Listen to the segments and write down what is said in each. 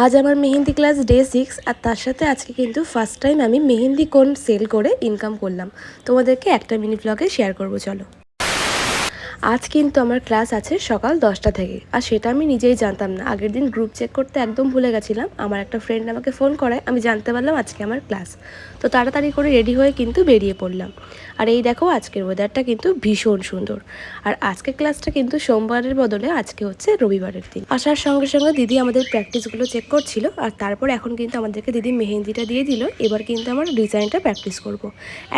আজ আমার mehndi class day 6 আর তার সাথে আজকে কিন্তু ফার্স্ট টাইম আমি মেহেন্দি কোন সেল করে ইনকাম করলাম। তোমাদেরকে একটা মিনি ব্লগে শেয়ার করবো, চলো। আজ কিন্তু আমার ক্লাস আছে সকাল 10টা থেকে, আর সেটা আমি নিজেই জানতাম না। আগের দিন গ্রুপ চেক করতে একদম ভুলে গেছিলাম। আমার একটা ফ্রেন্ড আমাকে ফোন করায় আমি জানতে পারলাম আজকে আমার ক্লাস। তো তাড়াতাড়ি করে রেডি হয়ে কিন্তু বেরিয়ে পড়লাম। আর এই দেখো আজকের ওয়েদারটা কিন্তু ভীষণ সুন্দর। আর আজকের ক্লাসটা কিন্তু সোমবারের বদলে আজকে হচ্ছে রবিবারের দিন। আসার সঙ্গে সঙ্গে দিদি আমাদের প্র্যাকটিসগুলো চেক করছিল, আর তারপর এখন কিন্তু আমাদেরকে দিদি মেহেন্দিটা দিয়ে দিল। এবার কিন্তু আমার ডিজাইনটা প্র্যাকটিস করব।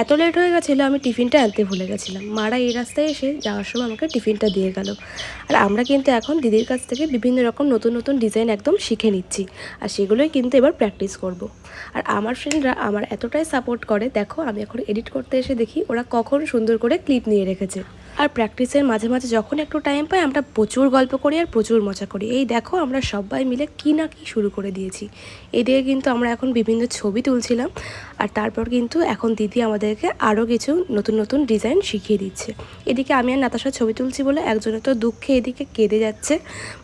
এত লেট হয়ে গেছিলো আমি টিফিনটা আনতে ভুলে গেছিলাম। মারা এই রাস্তায় এসে যাওয়ার সময় আমাকে টিফিনটা দিয়ে গেল। আর আমরা কিন্তু এখন দিদির কাছ থেকে বিভিন্ন রকম নতুন নতুন ডিজাইন একদম শিখে নিচ্ছি, আর সেগুলোই কিন্তু এবার প্র্যাকটিস করব। আর আমার ফ্রেন্ডরা আমার এতটাই সাপোর্ট করে, দেখো আমি এখন এডিট করতে এসে দেখি ওরা কখন সুন্দর করে ক্লিপ নিয়ে রেখেছে। আর প্র্যাকটিসের মাঝে মাঝে যখন একটু টাইম পাই আমরা প্রচুর গল্প করি আর প্রচুর মজা করি। এই দেখো আমরা সবাই মিলে কি না কি শুরু করে দিয়েছি। এদিকে কিন্তু আমরা এখন বিভিন্ন ছবি তুলছিলাম, আর তারপর কিন্তু এখন দিদি আমাদেরকে আরও কিছু নতুন নতুন ডিজাইন শিখিয়ে দিচ্ছে। এদিকে আমি আর নাতাশা ছবি তুলছি বলে একজনের তো দুঃখে এদিকে কেঁদে যাচ্ছে,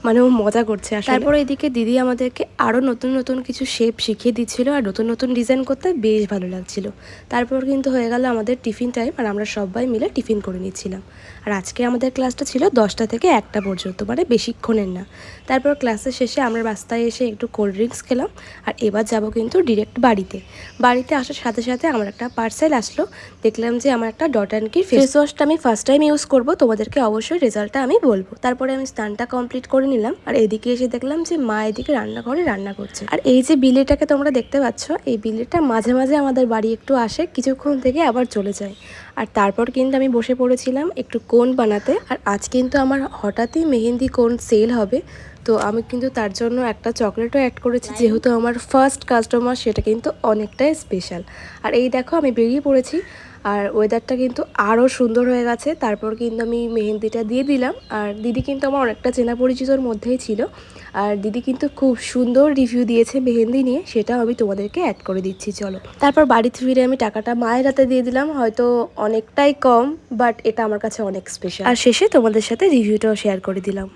মানে ও মজা করছে। আর তারপরে এদিকে দিদি আমাদেরকে আরও নতুন নতুন কিছু শেপ শিখিয়ে দিচ্ছিল, আর নতুন নতুন ডিজাইন করতে বেশ ভালো লাগছিল। তারপর কিন্তু হয়ে গেল আমাদের টিফিন টাইম, আর আমরা সবাই মিলে টিফিন করে নিচ্ছিলাম। আর আজকে আমাদের ক্লাসটা ছিল 10টা থেকে 1টা পর্যন্ত, মানে বেশিক্ষণের না। তারপর ক্লাসের শেষে আমরা রাস্তায় এসে একটু কোল্ড ড্রিঙ্কস খেলাম, আর এবার যাব কিন্তু ডিরেক্ট বাড়িতে আসার সাথে সাথে আমার একটা পার্সেল আসলো। দেখলাম যে আমার একটা ডট অ্যান্ড কির ফেস ওয়াশটা আমি ফার্স্ট টাইম ইউজ করবো, তোমাদেরকে অবশ্যই রেজাল্টটা আমি বলবো। তারপরে আমি স্নানটা কমপ্লিট করে নিলাম, আর এদিকে এসে দেখলাম যে মা এদিকে রান্নাঘরে রান্না করছে। আর এই যে বিলেটাকে তোমরা দেখতে পাচ্ছ, এই বিলেটা মাঝে মাঝে আমাদের বাড়ি একটু আসে, কিছুক্ষণ থেকে আবার চলে যায়। আর তারপর কিন্তু আমি বসে পড়েছিলাম একটু কোন বানাতে। আর আজ কিন্তু আমার হঠাৎই মেহেন্দি কোন সেল হবে, তো আমি কিন্তু তার জন্য একটা চকলেটও অ্যাড করেছি, যেহেতু আমার ফার্স্ট কাস্টমার, সেটা কিন্তু অনেকটাই স্পেশাল। আর এই দেখো আমি বেরিয়ে পড়েছি, আর ওয়েদারটা কিন্তু আরও সুন্দর হয়ে গেছে। তারপর কিন্তু আমি মেহেন্দিটা দিয়ে দিলাম, আর দিদি কিন্তু আমার অনেকটা চেনা পরিচিতর মধ্যেই ছিল। আর দিদি কিন্তু খুব সুন্দর রিভিউ দিয়েছে মেহেন্দি নিয়ে, সেটাও আমি তোমাদেরকে অ্যাড করে দিচ্ছি, চলো। তারপর বাড়িতে ফিরে আমি টাকাটা মায়ের হাতে দিয়ে দিলাম, হয়তো অনেকটাই কম, বাট এটা আমার কাছে অনেক স্পেশাল। আর শেষে তোমাদের সাথে রিভিউটাও শেয়ার করে দিলাম।